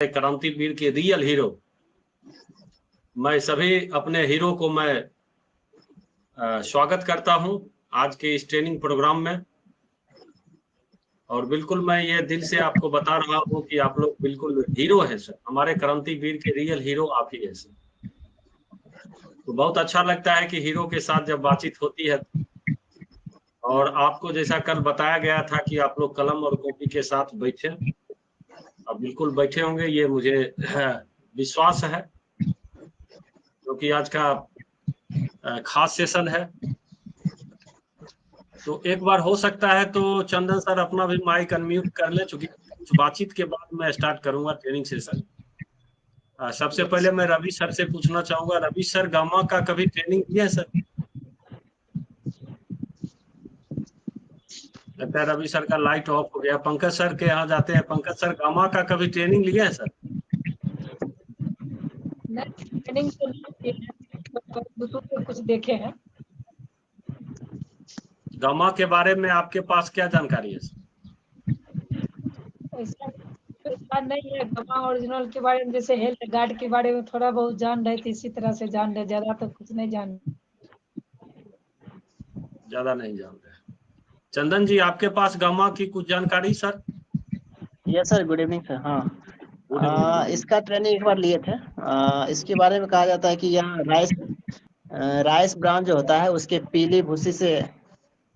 क्रांतिवीर के real hero. मैं सभी अपने हीरो को मैं स्वागत करता हूं आज के इस ट्रेनिंग प्रोग्राम में। और बिल्कुल मैं ये दिल से आपको बता रहा हूं कि आप लोग बिल्कुल हीरो हैं सर, हमारे क्रांतिवीर के रियल हीरो आप ही हैं सर। तो बहुत अच्छा लगता है कि हीरो के साथ जब बातचीत होती है। और आपको जैसा कल बताया गया था कि आप लोग कलम और कॉपी के साथ बैठे, अब बिल्कुल बैठे होंगे, ये मुझे विश्वास है, क्योंकि आज का खास सेशन है। तो एक बार हो सकता है तो चंदन सर अपना भी माइक अनम्यूट कर ले, चूंकि कुछ बातचीत के बाद मैं स्टार्ट करूंगा ट्रेनिंग सेशन। सबसे पहले मैं रवि सर से पूछना चाहूंगा, रवि सर गामा का कभी ट्रेनिंग लिया है सर? लगता है रवि सर का लाइट ऑफ हो गया। पंकज सर के यहाँ जाते हैं। पंकज सर गामा का कभी ट्रेनिंग लिया है सर? ट्रेनिंग तो नहीं किए हैं, यूट्यूब पे कुछ देखे हैं। गामा के बारे में आपके पास क्या जानकारी है सर? ऐसा कुछ नहीं है। गमा ओरिजिनल के बारे में, जैसे हेल्थ गार्ड के बारे में थोड़ा बहुत जान रहे थे, इसी तरह से जान रहे, ज्यादा तो कुछ नहीं जान। ज्यादा नहीं जानते। चंदन जी, आपके पास गामा की कुछ जानकारी sir? Yes sir, good evening sir. हाँ, गुड इवनिंग। इसका ट्रेनिंग एक बार लिए थे। इसके बारे में कहा जाता है कि यह राइस ब्रांड जो होता है उसके पीली भूसी से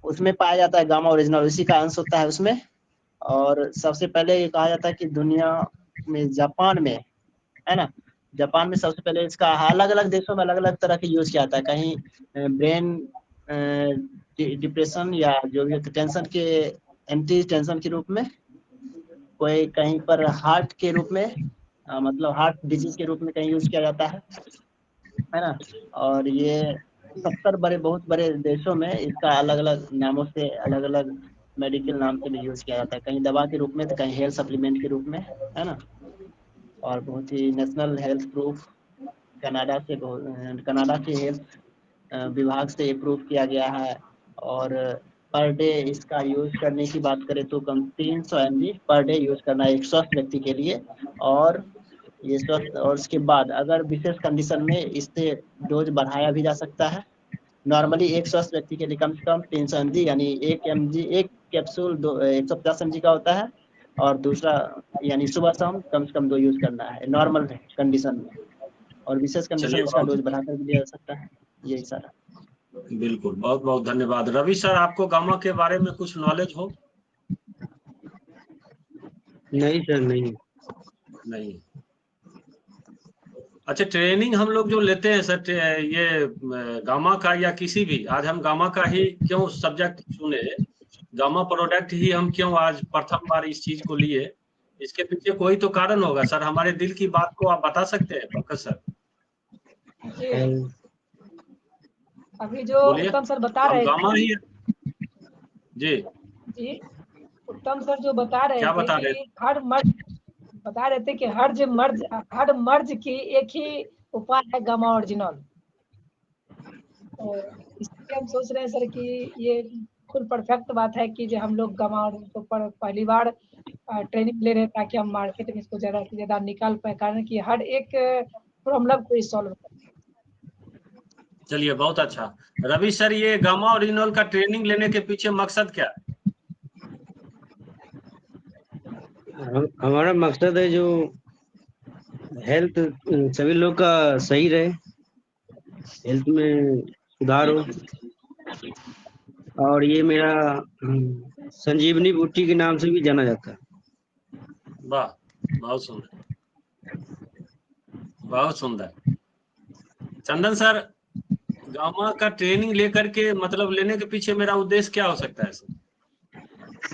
उसमें पाया जाता है गामा ओरिजिनल, उसी का अंश होता है उसमें। और सबसे पहले ये कहा जाता है कि दुनिया में जापान में, है ना, जापान में सबसे पहले इसका अलग अलग देशों में अलग अलग तरह के यूज किया जाता है। कहीं ब्रेन डिप्रेशन या जो भी टेंशन के एंटी टेंशन के रूप में, कोई कहीं पर हार्ट के रूप में, मतलब हार्ट डिजीज के रूप में कहीं यूज किया जाता है ना। और ये 70 बहुत बड़े देशों में इसका अलग अलग नामों से, अलग अलग मेडिकल नाम से भी यूज किया जाता है, कहीं दवा के रूप में तो कहीं हेल्थ सप्लीमेंट के रूप में, है ना। और बहुत ही नेशनल हेल्थ प्रूफ कनाडा के हेल्थ विभाग से अप्रूव किया गया है। और पर डे इसका यूज करने की बात करें तो कम 300 mg पर डे यूज करना है एक स्वस्थ व्यक्ति के लिए। और ये स्वस्थ, और उसके बाद अगर विशेष कंडीशन में इससे डोज बढ़ाया भी जा सकता है। नॉर्मली एक स्वस्थ व्यक्ति के लिए कम से कम 300 mg यानी 1 mg, एक कैप्सूल 150 mg का होता है। और दूसरा यानी सुबह शाम कम से कम 2 यूज करना है नॉर्मल कंडीशन में। और विशेष कंडीशन चलिए, में इसका बहुत डोज बढ़ाकर भी दिया जा सकता है। यही सारा। बिल्कुल, बहुत बहुत धन्यवाद। रवि सर, आपको गामा के बारे में कुछ नॉलेज हो? नहीं सर, नहीं। नहीं। अच्छा, ट्रेनिंग हम लोग जो लेते हैं सर, ये गामा का या किसी भी, आज हम गामा का ही क्यों सब्जेक्ट चुने, गामा प्रोडक्ट ही हम क्यों आज प्रथम बार इस चीज को लिए, इसके पीछे कोई तो कारण होगा सर। हमारे दिल की बात को आप बता सकते हैं पंकज सर? जी, अभी जो बोलिए। उत्तम सर बता हम रहे गामा थे, ही जी, जी उत्तम सर जो बता रहे क्या थे बता रहे कि हर मर्ज बता रहे थे कि हर मर्ज की एक ही उपाय है, गामा ओरिजिनल। तो इसलिए हम सोच रहे हैं सर कि ये बिल्कुल परफेक्ट बात है कि जो हम लोग गामा ओरिजिनल को पहली बार ट्रेनिंग ले रहे हैं, ताकि हम मार्केट में इसको ज्यादा से ज्यादा निकाल पाए, कारण कि हर एक प्रॉब्लम को सॉल्व कर। चलिए, बहुत अच्छा। रवि सर, ये गामा ओरिजिनल का ट्रेनिंग लेने के पीछे मकसद क्या है? हमारा मकसद है जो हेल्थ सभी लोग का सही रहे, हेल्थ में सुधार हो। और ये मेरा संजीवनी बूटी के नाम से भी जाना जाता है। वाह, बहुत सुंदर, बहुत सुंदर। चंदन सर, गामा का ट्रेनिंग लेकर के मतलब लेने के पीछे मेरा उद्देश्य क्या हो सकता है सर?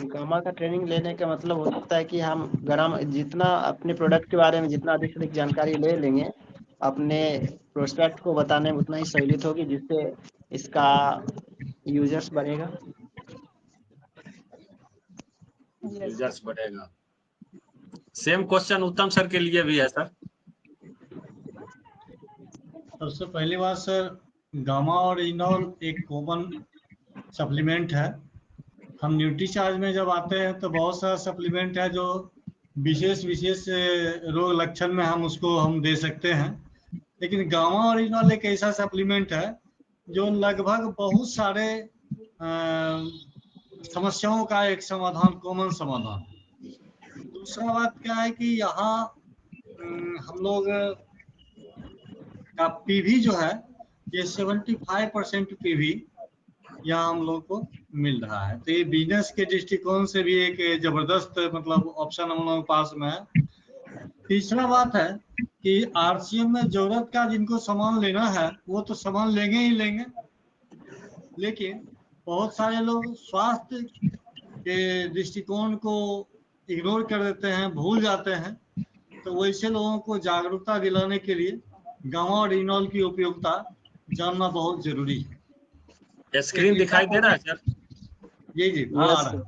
गामा का ट्रेनिंग लेने का मतलब हो सकता है कि हम गरम जितना अपने प्रोडक्ट के बारे में जितना अधिक से अधिक जानकारी ले लेंगे, अपने प्रोस्पेक्ट को बताने में उतना ही सहूलियत होगी, जिससे इसका यूजर्स बढ़ेगा। यूजर्स बढ़ेगा। सेम क्वेश्चन उत्तम सर के लिए भी है सर। सबसे पहली बात सर, गामा और इनॉल एक कॉमन सप्लीमेंट है। हम न्यूट्रीचार्ज में जब आते हैं तो बहुत सारा सप्लीमेंट है जो विशेष विशेष रोग लक्षण में हम उसको हम दे सकते हैं। लेकिन गामा ओरिजिनल एक ऐसा सप्लीमेंट है जो लगभग बहुत सारे समस्याओं का एक समाधान, कॉमन समाधान। दूसरा बात क्या है कि यहाँ हम लोग का पीवी जो है ये 75% पीवी यहाँ हम लोग को मिल रहा है। तो ये बिजनेस के दृष्टिकोण से भी एक जबरदस्त मतलब ऑप्शन हम लोगों के पास में है। तीसरा बात है कि आरसीएम में जरूरत का जिनको सामान लेना है वो तो सामान लेंगे ही लेंगे, लेकिन बहुत सारे लोग स्वास्थ्य के दृष्टिकोण को इग्नोर कर देते हैं, भूल जाते हैं। तो वैसे लोगों को जागरूकता दिलाने के लिए गामा ओरिजिनल की उपयोगिता जानना बहुत जरूरी है। स्क्रीन दिखाई दे रहा है सर? जी आ रहा है।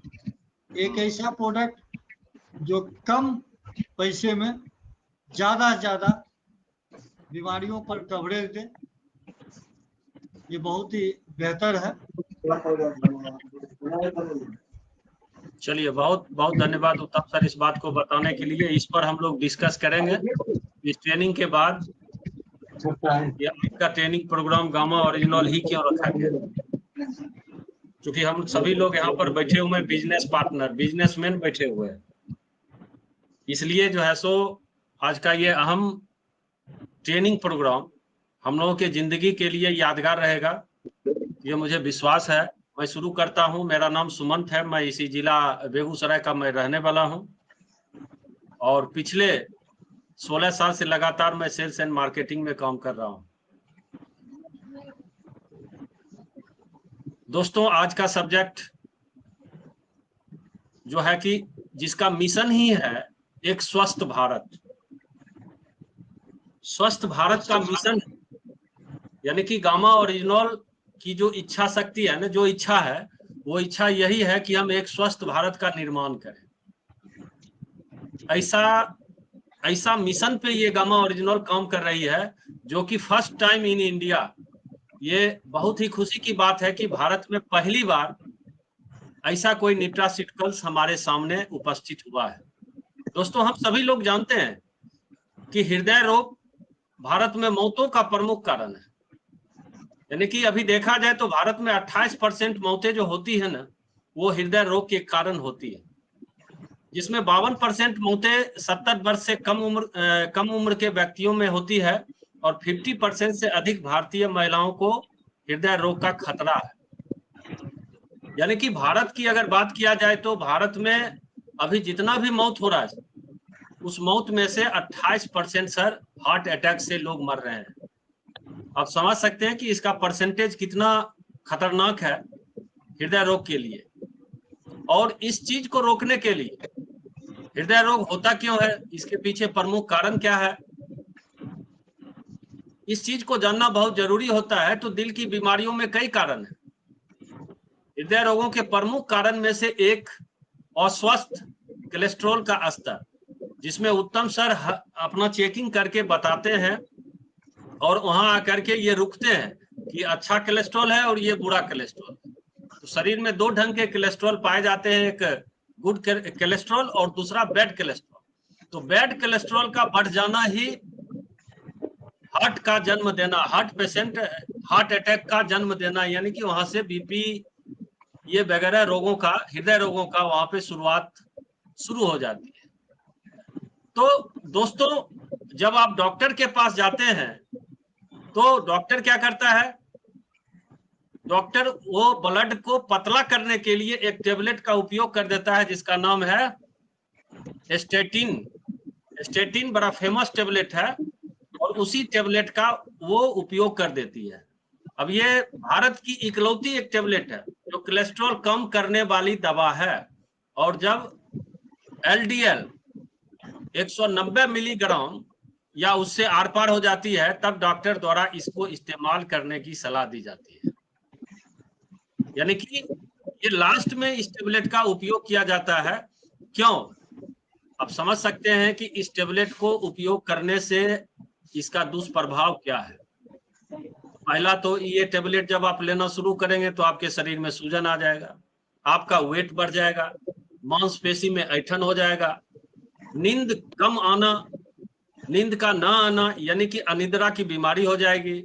एक ऐसा प्रोडक्ट जो कम पैसे में ज्यादा से ज्यादा बीमारियों पर कवरेज दे, ये बहुत ही बेहतर है। चलिए, बहुत बहुत धन्यवाद उत्तम सर इस बात को बताने के लिए। इस पर हम लोग डिस्कस करेंगे इस ट्रेनिंग के बाद। ये आपका ट्रेनिंग प्रोग्राम गामा ओरिजिनल ही क्यों रखा गया, क्योंकि हम सभी लोग यहाँ पर बैठे हुए हैं बिजनेस पार्टनर, बिजनेसमैन बैठे हुए हैं, इसलिए जो है सो आज का ये अहम ट्रेनिंग प्रोग्राम हम लोगों के जिंदगी के लिए यादगार रहेगा, ये मुझे विश्वास है। मैं शुरू करता हूं। मेरा नाम सुमंत है, मैं इसी जिला बेगूसराय का मैं रहने वाला हूं और पिछले 16 साल से लगातार मैं सेल्स एंड मार्केटिंग में काम कर रहा हूं। दोस्तों, आज का सब्जेक्ट जो है कि जिसका मिशन ही है एक स्वस्थ भारत। स्वस्थ भारत का मिशन, यानी कि गामा ओरिजिनल की जो इच्छा शक्ति है ना, जो इच्छा है वो इच्छा यही है कि हम एक स्वस्थ भारत का निर्माण करें। ऐसा मिशन पे ये गामा ओरिजिनल काम कर रही है, जो कि फर्स्ट टाइम इन इंडिया, ये बहुत ही खुशी की बात है कि भारत में पहली बार ऐसा कोई न्यूट्रास्यूटिकल्स हमारे सामने उपस्थित हुआ है। दोस्तों, हम सभी लोग जानते हैं कि हृदय रोग भारत में मौतों का प्रमुख कारण है। यानी कि अभी देखा जाए तो भारत में 28% मौतें जो होती है ना, वो हृदय रोग के कारण होती है, जिसमें 52% मौतें 70 वर्ष से कम उम्र के व्यक्तियों में होती है और 50% से अधिक भारतीय महिलाओं को हृदय रोग का खतरा है। यानी कि भारत की अगर बात किया जाए तो भारत में अभी जितना भी मौत हो रहा है, उस मौत में से 28% सर हार्ट अटैक से लोग मर रहे हैं। आप समझ सकते हैं कि इसका परसेंटेज कितना खतरनाक है हृदय रोग के लिए। और इस चीज को रोकने के लिए, हृदय रोग होता क्यों है, इसके पीछे प्रमुख कारण क्या है, इस चीज को जानना बहुत जरूरी होता है। तो दिल की बीमारियों में कई कारण हैं। हृदय रोगों के प्रमुख कारण में से एक अस्वस्थ कोलेस्ट्रॉल का स्तर, जिसमें उत्तम सर अपना चेकिंग करके बताते हैं और वहां आकर के ये रुकते हैं कि अच्छा कोलेस्ट्रॉल है और ये बुरा कोलेस्ट्रॉल है। तो शरीर में दो ढंग के कोलेस्ट्रॉल पाए जाते हैं, एक गुड कोलेस्ट्रॉल और दूसरा बैड कोलेस्ट्रॉल। तो बैड कोलेस्ट्रॉल का बढ़ जाना ही हार्ट का जन्म देना, हार्ट अटैक का जन्म देना, यानी कि वहां से बीपी ये वगैरह रोगों का, हृदय रोगों का वहां पे शुरुआत शुरू हो जाती है। तो दोस्तों, जब आप डॉक्टर के पास जाते हैं तो डॉक्टर क्या करता है, डॉक्टर वो ब्लड को पतला करने के लिए एक टेबलेट का उपयोग कर देता है जिसका नाम है स्टेटिन। स्टेटिन बड़ा फेमस टेबलेट है और उसी टेबलेट का वो उपयोग कर देती है। अब ये भारत की इकलौती एक टेबलेट है जो कोलेस्ट्रॉल कम करने वाली दवा है, और जब LDL 190 मिलीग्राम या उससे आर पार हो जाती है तब डॉक्टर द्वारा इसको इस्तेमाल करने की सलाह दी जाती है। यानी कि ये लास्ट में इस टेबलेट का उपयोग किया जाता है। क्यों? आप समझ सकते हैं कि इस टेबलेट को उपयोग करने से इसका दुष्प्रभाव क्या है। पहला तो ये टेबलेट जब आप लेना शुरू करेंगे तो आपके शरीर में सूजन आ जाएगा, आपका वेट बढ़ जाएगा, मांसपेशी में ऐंठन हो जाएगा, नींद कम आना, नींद का ना आना यानी कि अनिद्रा की बीमारी हो जाएगी,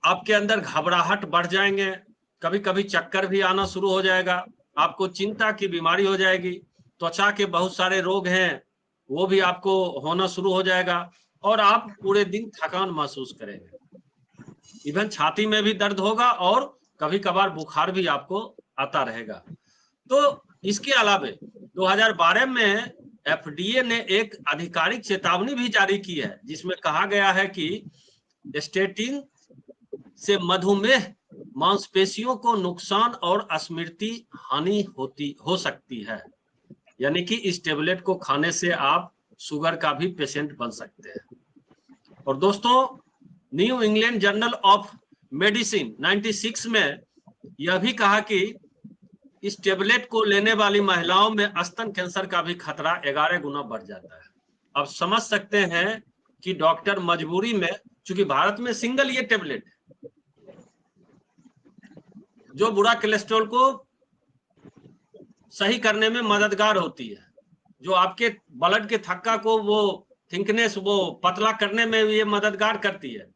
आपके अंदर घबराहट बढ़ जाएंगे, कभी कभी चक्कर भी आना शुरू हो जाएगा, आपको चिंता की बीमारी हो जाएगी, त्वचा के बहुत सारे रोग हैं वो भी आपको होना शुरू हो जाएगा और आप पूरे दिन थकान महसूस करेंगे। इवन छाती में भी दर्द होगा और कभी कभार बुखार भी आपको आता रहेगा। तो इसके अलावे 2012 में FDA ने एक आधिकारिक चेतावनी भी जारी की है जिसमें कहा गया है कि स्टेटिन से मधुमेह, मांसपेशियों को नुकसान और स्मृति हानि हो सकती है, यानी कि इस टेबलेट को खाने से आप शुगर का भी पेशेंट बन सकते हैं। और दोस्तों, new England journal of medicine 96 में यह भी कहा कि इस टेबलेट को लेने वाली महिलाओं में स्तन कैंसर का भी खतरा 11 गुना बढ़ जाता है। अब समझ सकते हैं कि डॉक्टर मजबूरी में, चूंकि भारत में सिंगल ये टेबलेट जो बुरा कोलेस्ट्रॉल को सही करने में मददगार होती है, जो आपके ब्लड के थक्का को वो थिकनेस वो पतला करने में ये मददगार करती है।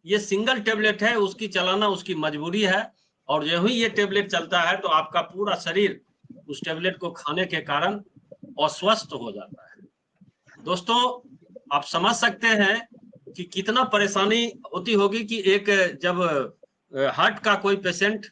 ये सिंगल टेबलेट है, उसकी चलाना उसकी मजबूरी है और यही ये टेबलेट चलता है तो आपका पूरा शरीर उस टेबलेट को खाने के कारण अस्वस्थ हो जाता है। दोस्तों, आप समझ सकते हैं कि कितना परेशानी होती होगी कि एक जब हार्ट का कोई पेशेंट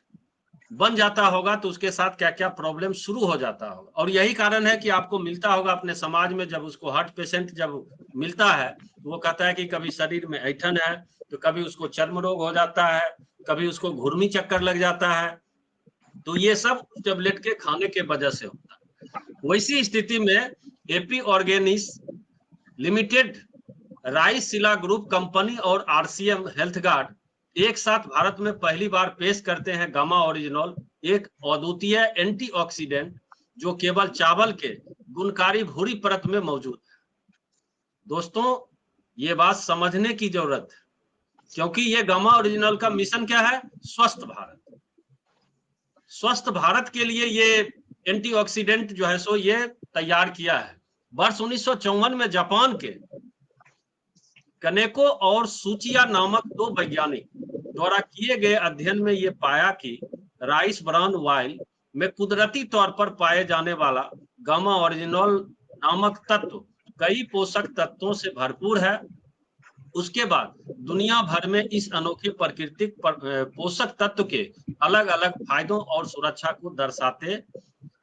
बन जाता होगा तो उसके साथ क्या क्या प्रॉब्लम शुरू हो जाता होगा। और यही कारण है कि आपको मिलता होगा अपने समाज में, जब उसको हार्ट पेशेंट जब मिलता है तो वो कहता है कि कभी शरीर में ऐंठन है, तो कभी उसको चर्म रोग हो जाता है, कभी उसको घुर्मी चक्कर लग जाता है। तो ये सब टेबलेट के खाने के वजह से होता है। वैसी स्थिति में एपी ऑर्गेनिक्स लिमिटेड, राइस सिला ग्रुप कंपनी और आरसीएम हेल्थ गार्ड एक साथ भारत में पहली बार पेश करते हैं गामा ओरिजिनल, एक अद्वितीय एंटीऑक्सीडेंट जो केवल चावल के गुणकारी भूरी परत में मौजूद है। दोस्तों, ये बात समझने की जरूरत है क्योंकि ये गामा ओरिजिनल का मिशन क्या है? स्वस्थ भारत। स्वस्थ भारत के लिए ये एंटीऑक्सीडेंट जो है सो ये तैयार किया है। वर्ष 1954 में जापान के कनेको और सूचिया नामक दो वैज्ञानिक द्वारा किए गए अध्ययन में ये पाया कि राइस ब्रान ऑयल में कुदरती तौर पर पाए जाने वाला गामा ओरिजिनल नामक तत्व कई पोषक तत्वों से भरपूर है। उसके बाद दुनिया भर में इस अनोखे प्राकृतिक पोषक तत्व के अलग अलग फायदों और सुरक्षा को दर्शाते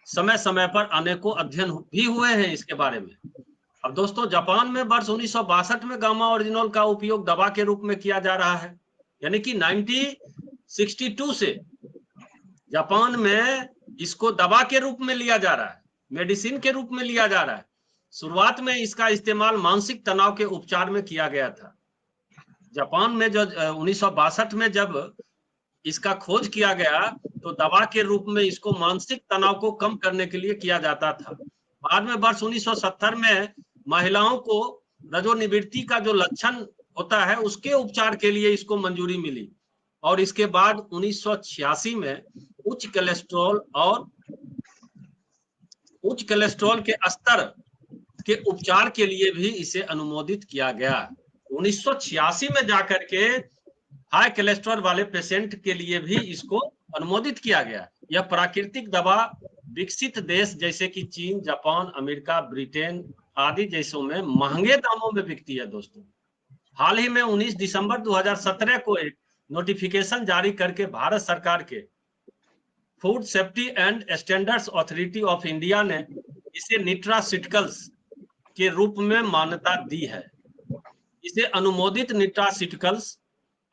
समय समय पर अनेकों अध्ययन भी हुए हैं इसके बारे में। अब दोस्तों, जापान में वर्ष 1962 में गामा ओरिजिनल का उपयोग दवा के रूप में किया जा रहा है, यानी कि 1962 से जापान में इसको दवा के रूप में लिया जा रहा है, मेडिसिन के रूप में लिया जा रहा है। शुरुआत में इसका इस्तेमाल मानसिक तनाव के उपचार में किया गया था। जापान में जो 1962 में जब इसका खोज किया गया तो दवा के रूप में इसको मानसिक तनाव को कम करने के लिए किया जाता था। बाद में वर्ष 1970 में महिलाओं को रजोनिवृत्ति का जो लक्षण होता है उसके उपचार के लिए इसको मंजूरी मिली और इसके बाद 1986 में उच्च कोलेस्ट्रॉल के स्तर के उपचार के लिए भी इसे अनुमोदित किया गया। 1986 में जाकर के हाई कोलेस्ट्रॉल वाले पेशेंट के लिए भी इसको अनुमोदित किया गया। यह प्राकृतिक दवा विकसित देश जैसे कि चीन, जापान, अमेरिका, ब्रिटेन आदि देशों में महंगे दामों में बिकती है। दोस्तों, हाल ही में 19 दिसंबर 2017 को एक नोटिफिकेशन जारी करके भारत सरकार के food safety and standards authority of India ने इसे न्यूट्रास्यूटिकल्स के रूप में मान्यता दी है। इसे अनुमोदित न्यूट्रास्यूटिकल्स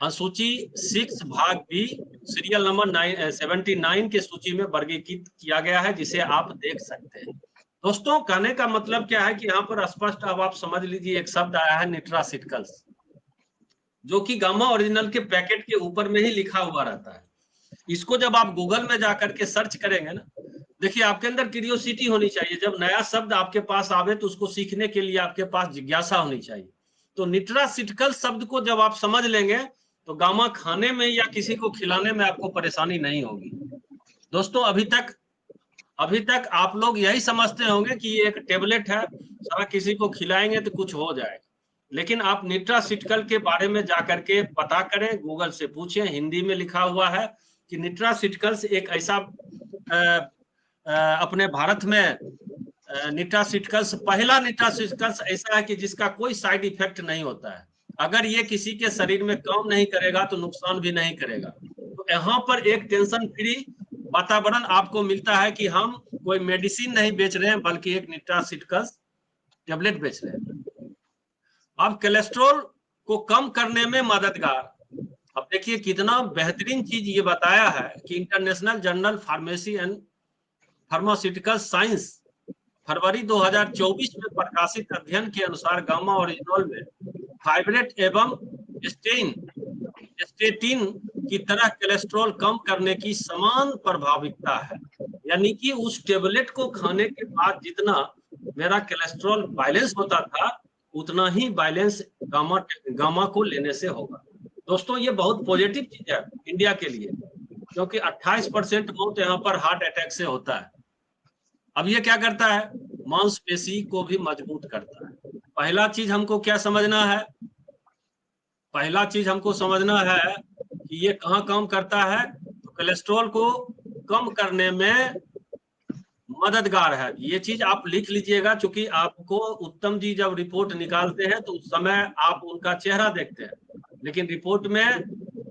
अनुसूची 6 भाग बी सीरियल नंबर 79 के सूची में वर्गीकृत किया गया है, जिसे आप देख सकते हैं। दोस्तों, कहने का मतलब क्या है कि यहाँ पर स्पष्ट अब आप समझ लीजिए, एक शब्द आया है न्यूट्रास्यूटिकल्स, जो कि गामा ओरिजिनल के पैकेट के ऊपर में ही लिखा हुआ रहता है। इसको जब आप गूगल में जाकर के सर्च करेंगे ना, देखिए आपके अंदर क्यूरियोसिटी होनी चाहिए। जब नया शब्द आपके पास आवे तो उसको सीखने के लिए आपके पास जिज्ञासा होनी चाहिए। तो न्यूट्रास्यूटिकल शब्द को जब आप समझ लेंगे तो गामा खाने में या किसी को खिलाने में आपको परेशानी नहीं होगी। दोस्तों, अभी तक अभी तक आप लोग यही समझते होंगे कि ये एक टेबलेट है, सारा किसी को खिलाएंगे तो कुछ हो जाएगा। लेकिन आप न्यूट्रास्यूटिकल के बारे में जाकर के पता करें, गूगल से पूछें, हिंदी में लिखा हुआ है कि न्यूट्रास्यूटिकल्स एक ऐसा अपने भारत में न्यूट्रास्यूटिकल्स पहला न्यूट्रास्यूटिकल्स ऐसा है कि जिसका कोई साइड इफेक्ट नहीं होता है। अगर ये किसी के शरीर में काम नहीं करेगा तो नुकसान भी नहीं करेगा। तो यहाँ पर एक टेंशन फ्री वातावरण आपको मिलता है कि हम कोई मेडिसिन नहीं बेच रहे हैं, बल्कि एक न्यूट्रास्यूटिकल्स टेबलेट बेच रहे हैं। अब कोलेस्ट्रॉल को कम करने में मददगार, अब देखिए कितना बेहतरीन चीज ये बताया है कि international journal pharmacy and pharmaceutical science फरवरी 2024 में प्रकाशित अध्ययन के अनुसार गामा ओरिजिनोल में फाइब्रेट एवं स्टेटिन की तरह कोलेस्ट्रॉल कम करने की समान प्रभाविकता है। यानी कि उस टेबलेट को खाने के बाद जितना मेरा कोलेस्ट्रॉल बैलेंस होता था, उतना ही बैलेंस गामा को लेने से होगा। दोस्तों ये बहुत पॉजिटिव चीज है इंडिया के लिए, क्योंकि 28% मौत यहाँ पर हार्ट अटैक से होता है। अब ये क्या करता है, मांसपेशी को भी मजबूत करता है। पहला चीज हमको क्या समझना है, पहला चीज हमको समझना है कि ये कहाँ काम करता है, तो कोलेस्ट्रॉल को कम करने में मददगार है। ये चीज आप लिख लीजिएगा, क्योंकि आपको उत्तम जी जब रिपोर्ट निकालते हैं तो उस समय आप उनका चेहरा देखते हैं, लेकिन रिपोर्ट में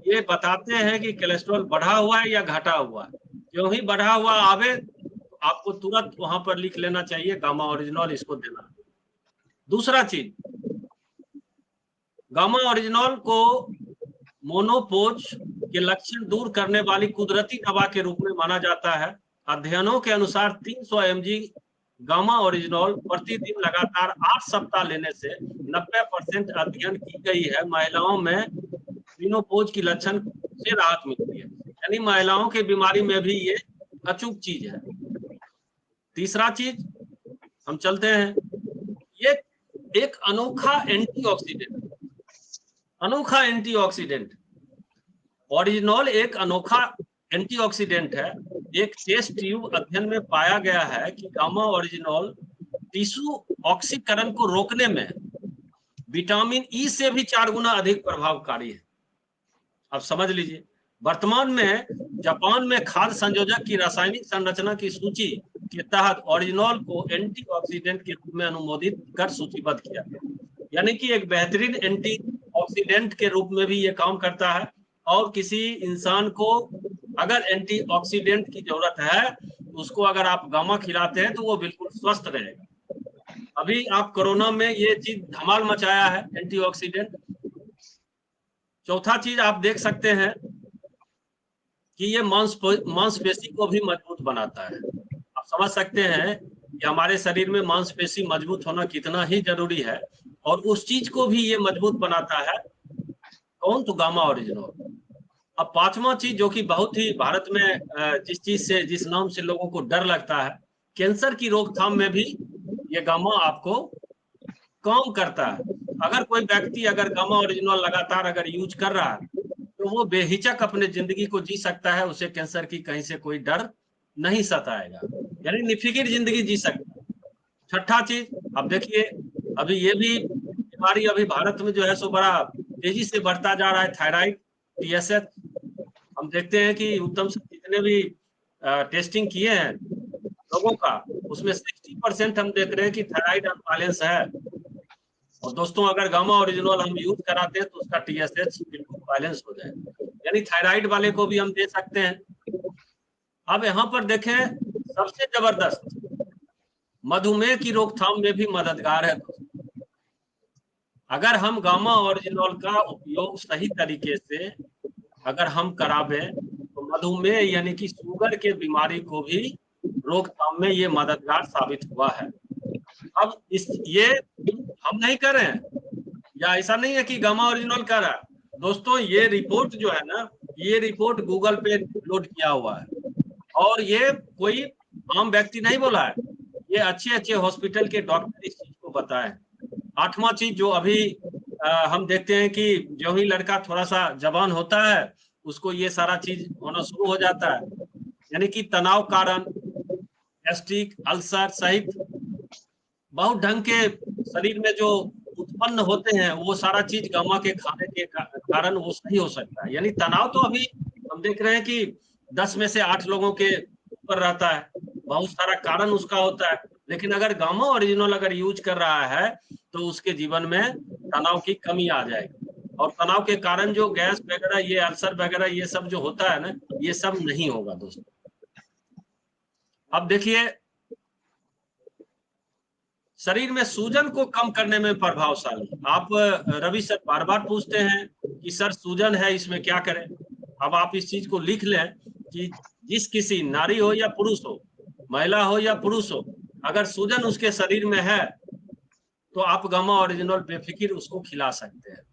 ये बताते हैं कि कोलेस्ट्रॉल बढ़ा हुआ है या घटा हुआ है। क्यों ही बढ़ा हुआ आवे तो आपको तुरंत वहां पर लिख लेना चाहिए गामा ओरिजिनोल, इसको देना। दूसरा चीज, गामा ओरिजिनोल को मोनोपोज के लक्षण दूर करने वाली कुदरती दवा के रूप में माना जाता है। अध्ययनों के अनुसार 300 mg गामा ओरिजिनोल प्रतिदिन लगातार 8 सप्ताह लेने से 90% अध्ययन की गई है महिलाओं में मेनोपॉज की लक्षण से राहत मिलती है। यानी महिलाओं की बीमारी में भी ये अचूक चीज है। तीसरा चीज हम चलते हैं, ये एक अनोखा एंटीऑक्सीडेंट, अनोखा एंटीऑक्सीडेंट ओरिजिनोल एक अनोखा एंटीऑक्सीडेंट है। एक टेस्ट ट्यूब अध्ययन में पाया गया है कि गामा ओरिजिनोल टिश्यू ऑक्सीकरण को रोकने में विटामिन ई से भी 4 गुना अधिक प्रभावकारी है। अब समझ लीजिए, वर्तमान में जापान में खाद्य संयोजक की रासायनिक संरचना की सूची के तहत ओरिजिनोल को एंटीऑक्सीडेंट के रूप में अनुमोदित कर सूचीबद्ध किया गया। यानी कि एक बेहतरीन एंटीऑक्सीडेंट के रूप में भी ये काम करता है, और किसी इंसान को अगर एंटीऑक्सीडेंट की जरूरत है तो उसको अगर आप गामा खिलाते हैं तो वो बिल्कुल स्वस्थ रहेगा। अभी आप कोरोना में ये चीज धमाल मचाया है एंटीऑक्सीडेंट। चौथा चीज आप देख सकते हैं कि ये मांसपेशी को भी मजबूत बनाता है। आप समझ सकते हैं कि हमारे शरीर में मांसपेशी मजबूत होना कितना ही जरूरी है, और उस चीज को भी ये मजबूत बनाता है। कौन? तो गामा ओरिजिनोल। अब पांचवा चीज जो कि बहुत ही भारत में जिस चीज से, जिस नाम से लोगों को डर लगता है, कैंसर की रोकथाम में भी ये गामा आपको काम करता है। अगर कोई व्यक्ति अगर गामा ओरिजिनोल लगातार अगर यूज कर रहा है तो वो बेहिचक अपने जिंदगी को जी सकता है, उसे कैंसर की कहीं से कोई डर नहीं सताएगा, यानी निफिकिर जिंदगी जी सकता है। छठा चीज, अब देखिए अभी ये भी बीमारी अभी भारत में जो है सो बड़ा तेजी से बढ़ता जा रहा है, थायराइड, TSH। हम देखते हैं कि उत्तम से जितने भी टेस्टिंग किए हैं लोगों का, उसमें 60% हम देख रहे हैं कि थायराइड अनबैलेंस है। और दोस्तों अगर गामा ओरिजिनोल हम यूज कराते हैं तो उसका TSH बिल्कुल बैलेंस हो जाए, यानी थायराइड वाले को भी हम दे सकते हैं। अब यहाँ पर देखें, सबसे जबरदस्त, मधुमेह की रोकथाम में भी मददगार है। अगर हम गामा ओरिजिनोल का उपयोग सही तरीके से अगर हम करावे तो मधुमेह यानी कि शुगर के बीमारी को भी रोकथाम में ये मददगार साबित हुआ है। अब ये हम नहीं कर रहे हैं, या ऐसा नहीं है कि गामा ओरिजिनोल कर रहा है। दोस्तों ये रिपोर्ट जो है ना, ये रिपोर्ट गूगल पे लोड किया हुआ है, और ये कोई आम व्यक्ति नहीं बोला है, ये अच्छे अच्छे हॉस्पिटल के डॉक्टर इस चीज को बताए। आठवां चीज जो अभी हम देखते हैं कि जो ही लड़का थोड़ा सा जवान होता है उसको ये सारा चीज होना शुरू हो जाता है, यानी कि तनाव कारण, गैस्ट्रिक, अल्सर सहित बहुत ढंग के शरीर में जो उत्पन्न होते हैं वो सारा चीज गामा के खाने के कारण वो सही हो सकता है। यानी तनाव तो अभी हम देख रहे हैं कि 10 में से 8 लोगों के ऊपर रहता है, बहुत सारा कारण उसका होता है, लेकिन अगर गामा ओरिजिनल अगर यूज कर रहा है तो उसके जीवन में तनाव की कमी आ जाएगी, और तनाव के कारण जो गैस वगैरह, ये अल्सर वगैरह, ये सब जो होता है ना, ये सब नहीं होगा दोस्तों। अब देखिए, शरीर में सूजन को कम करने में प्रभावशाली। आप रवि सर बार बार पूछते हैं कि सर सूजन है, इसमें क्या करें। अब आप इस चीज को लिख लें कि जिस किसी नारी हो या पुरुष हो, महिला हो या पुरुष हो, अगर सूजन उसके शरीर में है तो आप गामा ओरिजिनल बेफिक्र उसको खिला सकते हैं।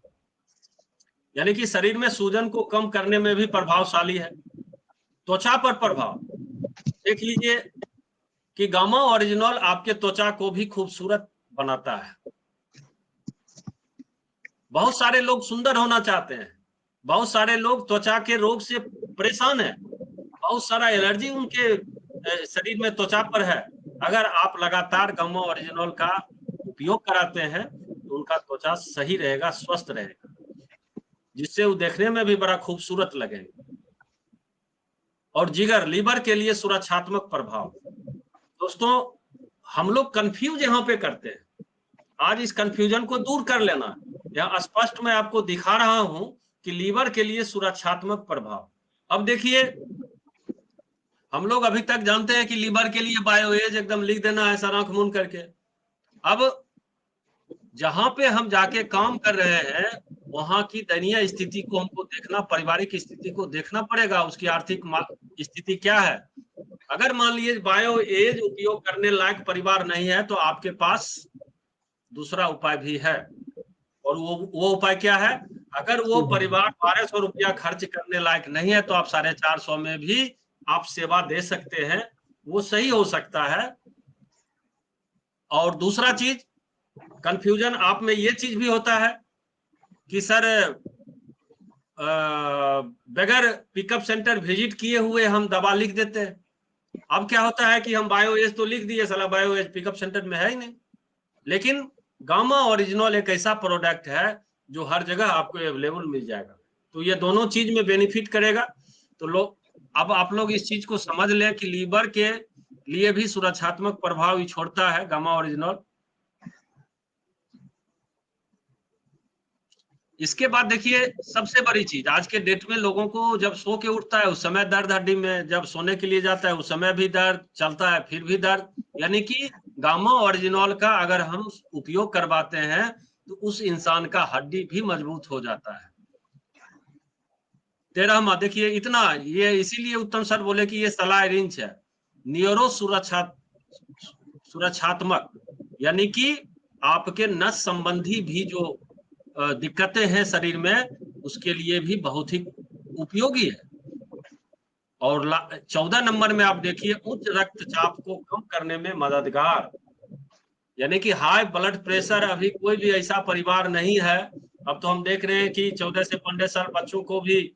यानी कि शरीर में सूजन को कम करने में भी प्रभावशाली है। त्वचा पर प्रभाव देख लीजिए कि गामा ओरिजिनल आपके त्वचा को भी खूबसूरत बनाता है। बहुत सारे लोग सुंदर होना चाहते हैं, बहुत सारे लोग त्वचा के रोग से परेशान हैं, बहुत सारा एलर्जी उनके शरीर में त्वचा पर है। अगर आप लगातार गामा ओरिजिनल का उपयोग कराते हैं तो उनका त्वचा सही रहेगा, स्वस्थ रहेगा, जिससे वो देखने में भी बड़ा खूबसूरत लगेंगे। और जिगर, लीवर के लिए सुरक्षात्मक प्रभाव। दोस्तों, हम लोग कंफ्यूज यहाँ पे करते हैं, आज इस कंफ्यूजन को दूर कर लेना। यहाँ स्पष्ट मैं आपको दिखा रहा हूं कि लीवर के लिए सुरक्षात्मक प्रभाव। अब देखिए, हम लोग अभी तक जानते हैं कि लीवर के लिए बायोएज एकदम लिख देना है सर आंख मूंद करके। अब जहां पे हम जाके काम कर रहे हैं वहां की दयनीय स्थिति को हमको देखना, पारिवारिक स्थिति को देखना पड़ेगा, उसकी आर्थिक स्थिति क्या है। अगर मान लीजिए बायोएज उपयोग करने लायक परिवार नहीं है तो आपके पास दूसरा उपाय भी है, और वो उपाय क्या है? अगर वो परिवार 1200 रुपया खर्च करने लायक नहीं है तो आप 450 में भी आप सेवा दे सकते हैं, वो सही हो सकता है। और दूसरा चीज, कंफ्यूजन आप में ये चीज भी होता है कि सर बगैर पिकअप सेंटर विजिट किए हुए हम दवा लिख देते हैं। अब क्या होता है कि हम बायोएज तो लिख दिए, साला बायोएज पिकअप सेंटर में है ही नहीं। लेकिन गामा ओरिजिनल एक ऐसा प्रोडक्ट है जो हर जगह आपको अवेलेबल मिल जाएगा, तो ये दोनों चीज में बेनिफिट करेगा। तो लोग, अब आप लोग इस चीज को समझ लें कि लीवर के लिए भी सुरक्षात्मक प्रभाव ही छोड़ता है गामा ओरिजिनल। इसके बाद देखिए, सबसे बड़ी चीज आज के डेट में लोगों को जब सो के उठता है उस समय दर्द हड्डी में, जब सोने के लिए जाता है उस समय भी दर्द, चलता है फिर भी दर्द। यानी कि गामा ओरिजिनल का अगर हम उपयोग करवाते हैं तो उस इंसान का हड्डी भी मजबूत हो जाता है। 13वां देखिए, इतना ये इसीलिए उत्तम सर बोले कि ये सलाह रिंच है, न्यूरो सुरक्षात्मक, यानी कि आपके नस संबंधी भी जो दिक्कतें हैं शरीर में उसके लिए भी बहुत ही उपयोगी है। और 14 नंबर में आप देखिए, उच्च रक्तचाप को कम करने में मददगार, यानी कि हाई ब्लड प्रेशर अभी कोई भी ऐसा परिवार नहीं है। अब तो हम देख रहे हैं कि 14 से 15 साल बच्चों को भी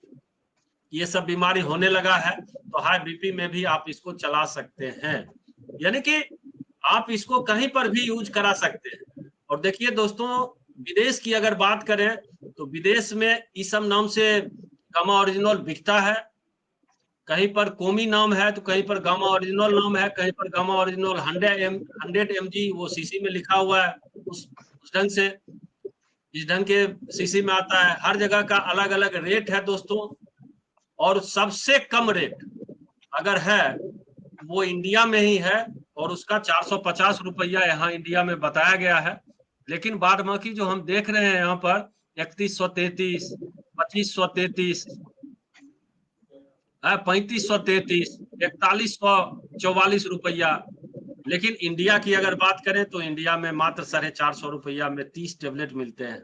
ये सब बीमारी होने लगा है, तो हाई बीपी में भी आप इसको चला सकते हैं, यानी कि आप इसको कहीं पर भी यूज करा सकते हैं। और देखिए दोस्तों, विदेश की अगर बात करें तो विदेश में इसम नाम से गामा ओरिजिनल बिकता है, कहीं पर कोमी नाम है तो कहीं पर गामा ओरिजिनल नाम है, कहीं पर गामा ओरिजिनल 100 mg वो सीसी में लिखा हुआ है, उस ढंग से इस ढंग के सीसी में आता है। हर जगह का अलग अलग रेट है दोस्तों, और सबसे कम रेट अगर है वो इंडिया में ही है, और उसका 450 रुपया यहाँ इंडिया में बताया गया है। लेकिन बाद बाकी जो हम देख रहे हैं यहाँ पर 3133, 2533, 3533, 4144 रुपया। लेकिन इंडिया की अगर बात करें तो इंडिया में मात्र 450 रुपया में 30 टेबलेट मिलते हैं।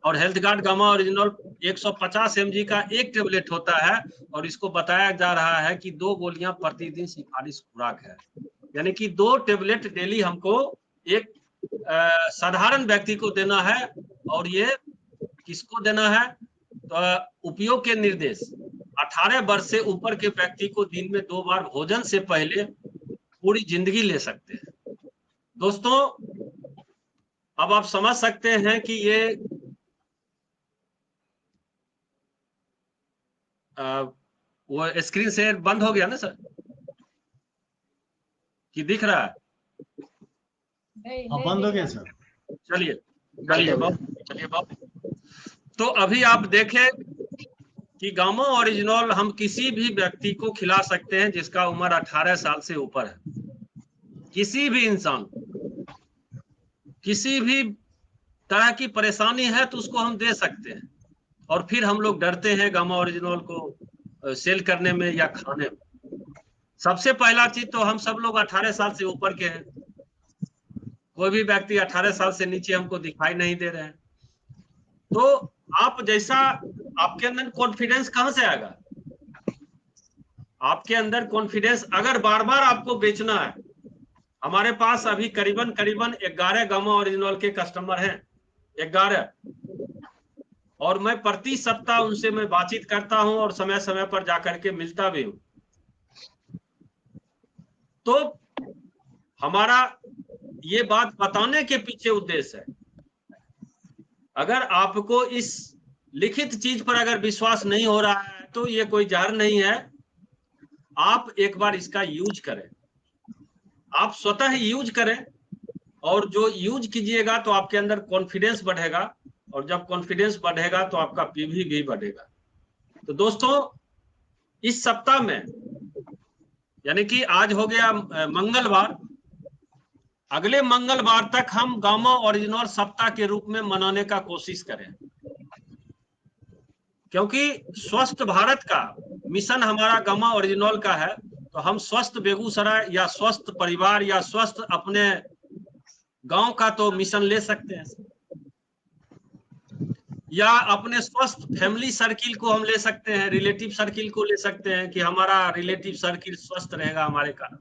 और health guard gamma original 150 mg का एक टेबलेट होता है, और इसको बताया जा रहा है कि 2 गोलियां प्रतिदिन सिफारिश खुराक है, यानी कि 2 टेबलेट डेली हमको एक साधारण व्यक्ति को देना है। और ये किसको देना है? तो उपयोग के निर्देश, 18 वर्ष से ऊपर के व्यक्ति को दिन में 2 बार भोजन से पहले पूरी जिंदगी ले सकते हैं। दोस्तों अब आप समझ सकते हैं कि ये वो स्क्रीन शेयर बंद हो गया ना सर, कि दिख रहा है? नहीं हाँ, नहीं बंद हो दिख गया रहा। सर। चलिए बंद हो गया। चलिए बाबू। तो अभी आप देखें कि गामा ओरिजिनल हम किसी भी व्यक्ति को खिला सकते हैं जिसका उम्र 18 साल से ऊपर है। किसी भी इंसान, किसी भी तरह की परेशानी है तो उसको हम दे सकते हैं। और फिर हम लोग डरते हैं गामा ओरिजिनल को सेल करने में या खाने में। सबसे पहला चीज तो हम सब लोग 18 साल से ऊपर के हैं। कोई भी व्यक्ति 18 साल से नीचे हमको दिखाई नहीं दे रहे हैं। तो आप जैसा, आपके अंदर कॉन्फिडेंस कहां से आएगा? आपके अंदर कॉन्फिडेंस, अगर बार बार आपको बेचना है, हमारे पास अभी करीबन 11 गामा ओरिजिनल के कस्टमर हैं, 11, और मैं प्रति सप्ताह उनसे मैं बातचीत करता हूं और समय समय पर जाकर के मिलता भी हूं। तो हमारा ये बात बताने के पीछे उद्देश्य है, अगर आपको इस लिखित चीज पर अगर विश्वास नहीं हो रहा है तो ये कोई जहर नहीं है। आप एक बार इसका यूज करें, आप स्वतः यूज करें, और जो यूज कीजिएगा तो आपके अंदर कॉन्फिडेंस बढ़ेगा, और जब कॉन्फिडेंस बढ़ेगा तो आपका पीवी भी बढ़ेगा। तो दोस्तों इस सप्ताह में, यानी कि आज हो गया मंगलवार, अगले मंगलवार तक हम गामा ओरिजिनल सप्ताह के रूप में मनाने का कोशिश करें, क्योंकि स्वस्थ भारत का मिशन हमारा गामा ओरिजिनल का है। तो हम स्वस्थ बेगूसराय या स्वस्थ परिवार या स्वस्थ अपने गांव का तो मिशन ले सकते हैं, या अपने स्वस्थ फैमिली सर्किल को हम ले सकते हैं, रिलेटिव सर्किल को ले सकते हैं कि हमारा रिलेटिव सर्किल स्वस्थ रहेगा हमारे कारण।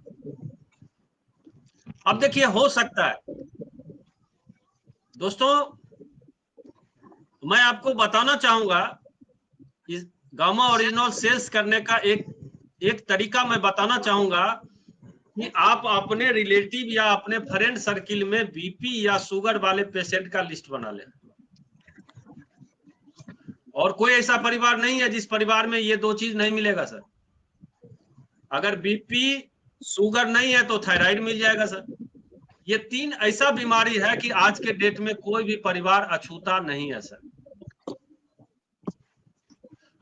अब देखिए, हो सकता है दोस्तों, मैं आपको बताना चाहूंगा, इस गामा ओरिजिनल सेल्स करने का एक तरीका मैं बताना चाहूंगा कि आप अपने रिलेटिव या अपने फ्रेंड सर्किल में बीपी या शुगर वाले पेशेंट का लिस्ट बना लें। और कोई ऐसा परिवार नहीं है जिस परिवार में ये दो चीज नहीं मिलेगा सर। अगर बीपी शुगर नहीं है तो थायराइड मिल जाएगा सर। ये 3 ऐसा बीमारी है कि आज के डेट में कोई भी परिवार अछूता नहीं है सर।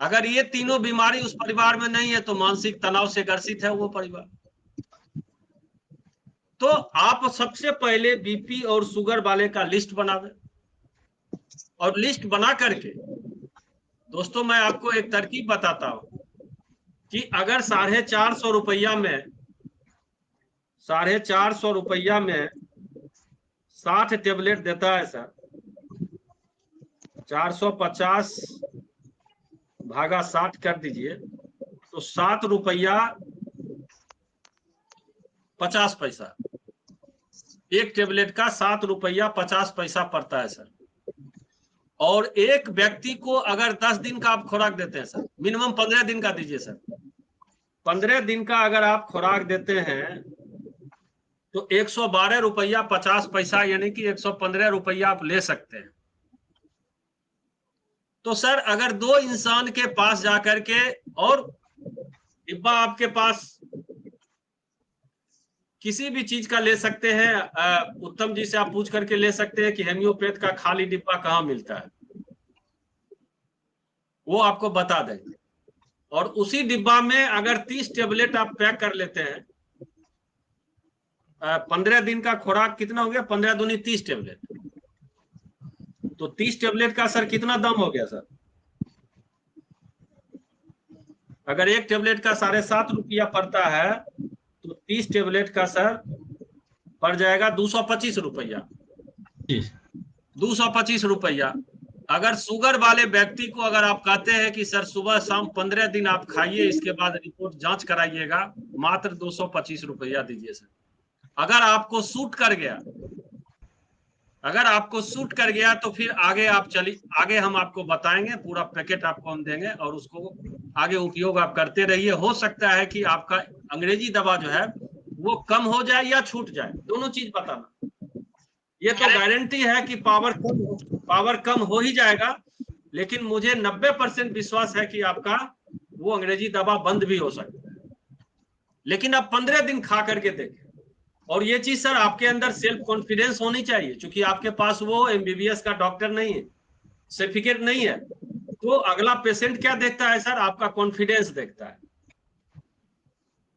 अगर ये तीनों बीमारी उस परिवार में नहीं है तो मानसिक तनाव से ग्रसित है वो परिवार। तो आप सबसे पहले बीपी और शुगर वाले का लिस्ट बना दें, और लिस्ट बना करके दोस्तों मैं आपको एक तरकीब बताता हूं कि अगर 450 रुपया में 60 टेबलेट देता है सर, 450 भागा 60 कर दीजिए तो 7 रुपया 50 पैसा, एक टेबलेट का 7 रुपया 50 पैसा पड़ता है सर। और एक व्यक्ति को अगर 10 दिन का आप खुराक देते हैं सर, मिनिमम 15 दिन का दीजिए सर, 15 दिन का अगर आप खुराक देते हैं तो 112 रुपया 50 पैसा, यानी कि 115 रुपया आप ले सकते हैं। तो सर अगर 2 इंसान के पास जाकर के, और डिब्बा आपके पास किसी भी चीज का ले सकते हैं, उत्तम जी से आप पूछ करके ले सकते हैं कि हेमियोपैथ का खाली डिब्बा कहाँ मिलता है, वो आपको बता देंगे। और उसी डिब्बा में अगर 30 टेबलेट आप पैक कर लेते हैं, 15 दिन का खुराक कितना हो गया, 15 दूनी 30 टेबलेट, तो 30 टेबलेट का सर कितना दाम हो गया सर? अगर एक टेबलेट का 7.5 रुपया पड़ता है तो 30 टेबलेट का सर पड़ जाएगा 225 रुपया, 225 रुपया। अगर शुगर वाले व्यक्ति को अगर आप कहते हैं कि सर सुबह शाम 15 दिन आप खाइए, इसके बाद रिपोर्ट जांच कराइएगा, मात्र 225 रुपया दीजिए सर। अगर आपको सूट कर गया, अगर आपको सूट कर गया तो फिर आगे आप चलिए, आगे हम आपको बताएंगे, पूरा पैकेट आपको हम देंगे और उसको आगे उपयोग आप करते रहिए। हो सकता है कि आपका अंग्रेजी दवा जो है वो कम हो जाए या छूट जाए, दोनों चीज बताना। ये तो गारंटी है कि पावर कम हो ही जाएगा, लेकिन मुझे 90% विश्वास है कि आपका वो अंग्रेजी दवा बंद भी हो सकता है। लेकिन आप 15 दिन खा करके देखें। और ये चीज सर आपके अंदर सेल्फ कॉन्फिडेंस होनी चाहिए, क्योंकि आपके पास वो एमबीबीएस का डॉक्टर नहीं है, सर्टिफिकेट नहीं है, तो अगला पेशेंट क्या देखता है सर? आपका कॉन्फिडेंस देखता है।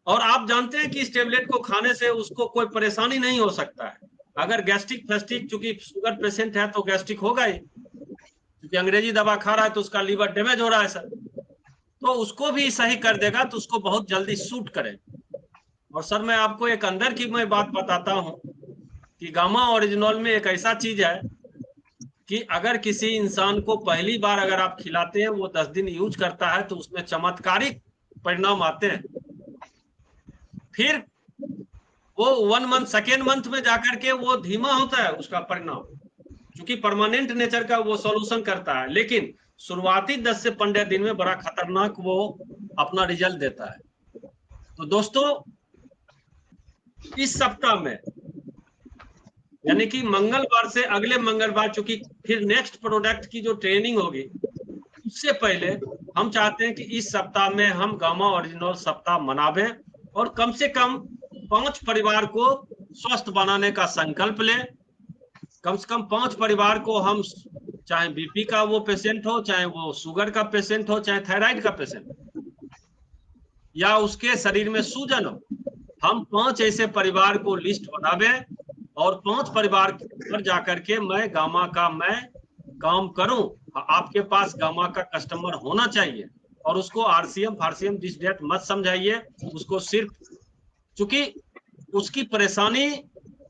और आप जानते हैं कि इस टेबलेट को खाने से उसको कोई परेशानी नहीं हो सकता है। अगर गैस्ट्रिक फेस्टिक, चूंकि शुगर पेशेंट है तो गैस्ट्रिक होगा ही, क्योंकि अंग्रेजी दवा खा रहा है तो उसका लीवर डैमेज हो रहा है सर, तो उसको भी सही कर देगा, तो उसको बहुत जल्दी सूट करेगा। और सर मैं आपको एक अंदर की मैं बात बताता हूं कि गामा ओरिजिनल में एक ऐसा चीज है कि अगर किसी इंसान को पहली बार अगर आप खिलाते हैं, वो 10 दिन यूज करता है, तो उसमें चमत्कारिक परिणाम आते हैं। फिर वो 1 मंथ, सेकेंड मंथ में जाकर के वो धीमा होता है उसका परिणाम, क्योंकि परमानेंट नेचर का वो सॉल्यूशन करता है। लेकिन शुरुआती 10 से 15 दिन में बड़ा खतरनाक वो अपना रिजल्ट देता है। तो दोस्तों इस सप्ताह में, यानी कि मंगलवार से अगले मंगलवार, चूंकि फिर नेक्स्ट प्रोडक्ट की जो ट्रेनिंग होगी, उससे पहले हम चाहते हैं कि इस सप्ताह में हम गामा ओरिजिनल सप्ताह मनावें और कम से कम 5 परिवार को स्वस्थ बनाने का संकल्प लें। कम से कम 5 परिवार को हम, चाहे बीपी का वो पेशेंट हो, चाहे वो शुगर का पेशेंट हो, चाहे थायराइड का पेशेंट या उसके शरीर में सूजन हो, हम 5 ऐसे परिवार को लिस्ट बनावें और 5 परिवार पर जाकर के मैं गामा का मैं काम करूं। आपके पास गामा का कस्टमर होना चाहिए, और उसको आरसीएम फारसीएम दिस डेट मत समझाइए। उसको सिर्फ, चूंकि उसकी परेशानी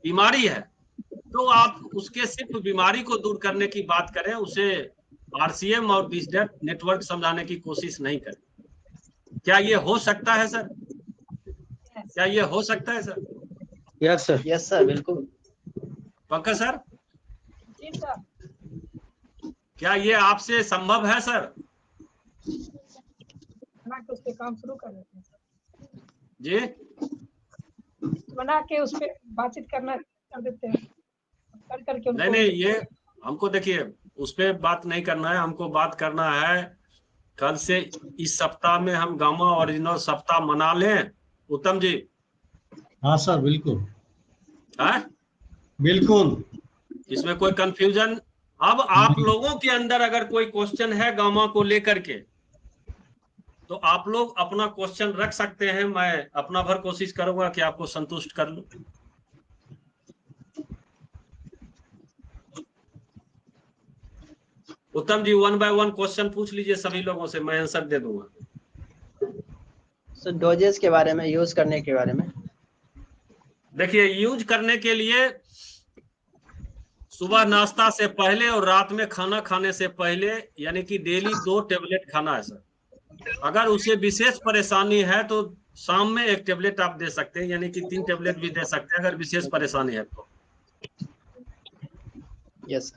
बीमारी है, तो आप उसके सिर्फ बीमारी को दूर करने की बात करें, उसे आरसीएम और दिस डेट नेटवर्क समझाने की कोशिश नहीं करें। क्या ये हो सकता है सर? क्या ये हो सकता है sir? Yes sir. Yes sir, बिल्कुल। पंकज सर, जी सर। क्या ये आपसे संभव है सर? बना के उस पे काम शुरू कर देते हैं सर। जी बना के उस पे बातचीत करना कर देते हैं, कर करके उनको। नहीं, ये हमको देखिए उस पे बात नहीं करना है, हमको बात करना है कल से इस सप्ताह में हम गामा ओरिजिनल सप्ताह मना लें। उत्तम जी, हाँ सर, बिल्कुल है बिल्कुल। इसमें कोई कंफ्यूजन? अब आप लोगों के अंदर अगर कोई क्वेश्चन है गामा को लेकर के, तो आप लोग अपना क्वेश्चन रख सकते हैं। मैं अपना भर कोशिश करूंगा कि आपको संतुष्ट कर लूं। उत्तम जी 1 बाय 1 क्वेश्चन पूछ लीजिए सभी लोगों से, मैं आंसर दे दूंगा। सर डोजेस के बारे में, यूज करने के बारे में। देखिए यूज करने के लिए सुबह नाश्ता से पहले और रात में खाना खाने से पहले, यानी कि डेली 2 टेबलेट खाना है सर। अगर उसे विशेष परेशानी है तो शाम में 1 टेबलेट आप दे सकते हैं, यानी कि 3 टेबलेट भी दे सकते हैं अगर विशेष परेशानी है तो। यस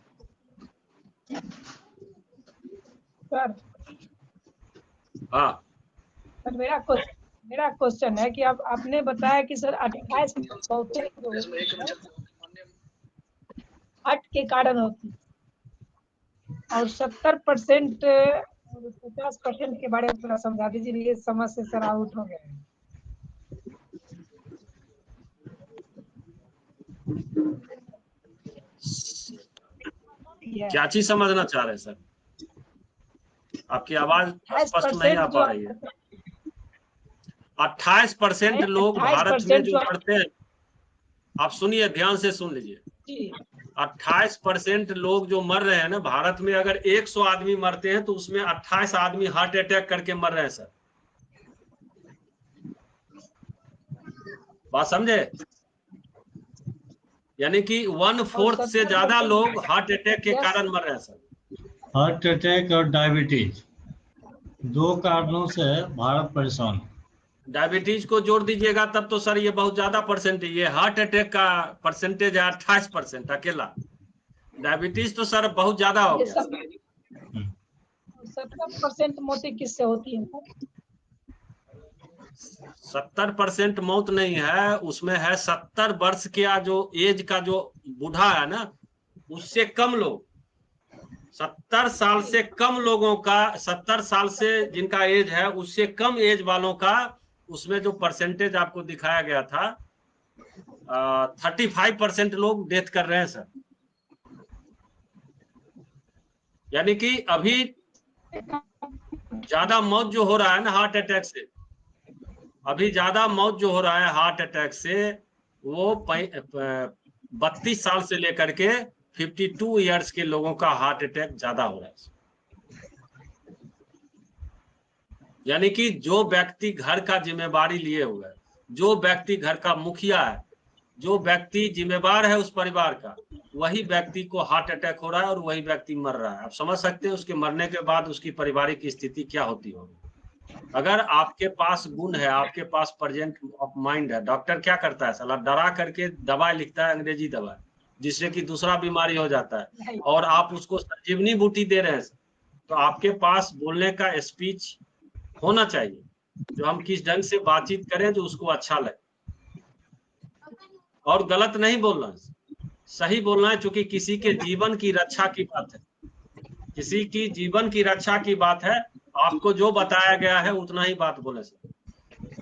सर हाँ सर, मेरा क्वेश्चन है कि आप आपने बताया कि सर 28 हट के कारण होती है और 70% और 50% के बारे में थोड़ा समझा दीजिए, ये समझ से सर आउट हो गए हैं। क्या चीज समझना चाह रहे हैं सर? आपकी आवाज स्पष्ट नहीं आ पा रही है। 28% लोग भारत में जो मरते हैं, आप सुनिए ध्यान से सुन लीजिए। 28% लोग जो मर रहे हैं ना भारत में, अगर 100 आदमी मरते हैं तो उसमें 28 आदमी हार्ट अटैक करके मर रहे हैं सर। बात समझे? यानी कि 1/4 से ज्यादा लोग हार्ट अटैक के कारण मर रहे हैं सर। हार्ट अटैक और डायबिटीज 2 कारणों से भारत परेशान है। डायबिटीज को जोड़ दीजिएगा तब तो सर ये बहुत ज्यादा परसेंटेज, ये हार्ट अटैक का परसेंटेज है 28% अकेला। डायबिटीज तो सर बहुत ज्यादा हो गया। 70% मौतें किससे होती है? 70% मौत नहीं है, उसमें है 70 वर्ष के जो एज का जो बूढ़ा है ना, उससे कम लोग, 70 साल से कम लोगों का, 70 साल से जिनका एज है उससे कम एज वालों का, उसमें जो परसेंटेज आपको दिखाया गया था 35% लोग डेथ कर रहे हैं सर। यानी कि अभी ज्यादा मौत जो हो रहा है ना हार्ट अटैक से, अभी ज्यादा मौत जो हो रहा है हार्ट अटैक से, वो 32 साल से लेकर के 52 इयर्स के लोगों का हार्ट अटैक ज्यादा हो रहा है। यानी कि जो व्यक्ति घर का जिम्मेवारी लिए हुए है, जो व्यक्ति घर का मुखिया है, जो व्यक्ति जिम्मेवार है उस परिवार का, वही व्यक्ति को हार्ट अटैक हो रहा है और वही व्यक्ति मर रहा है। आप समझ सकते हैं उसके मरने के बाद उसकी पारिवारिक स्थिति क्या होती होगी। अगर आपके पास गुण है, आपके पास प्रेजेंट ऑफ माइंड है, डॉक्टर क्या करता है साला, डरा करके दवाई लिखता है, अंग्रेजी दवाई, जिससे कि दूसरा बीमारी हो जाता है, और आप उसको संजीवनी बूटी दे रहे हैं। तो आपके पास बोलने का स्पीच होना चाहिए, जो हम किस ढंग से बातचीत करें जो उसको अच्छा लगे, और गलत नहीं बोलना है, सही बोलना है, क्योंकि किसी के जीवन की रक्षा की बात है, किसी की जीवन की रक्षा की बात है। आपको जो बताया गया है उतना ही बात बोले सर।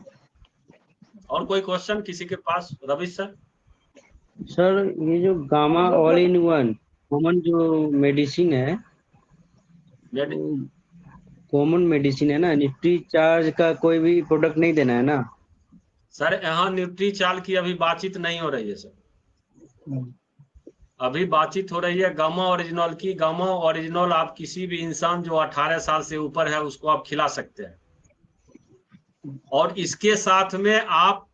और कोई क्वेश्चन किसी के पास? रवि सर। सर ये जो gamma all in one common जो मेडिसिन है, कॉमन मेडिसिन है ना, निफ्टी चार्ज का कोई भी प्रोडक्ट नहीं देना है ना सर? यहाँ न्यूट्री चाल की अभी बातचीत नहीं हो रही है सर, अभी बातचीत हो रही है गामा ओरिजिनल की। गामा ओरिजिनल आप किसी भी इंसान जो 18 साल से ऊपर है उसको आप खिला सकते हैं, और इसके साथ में आप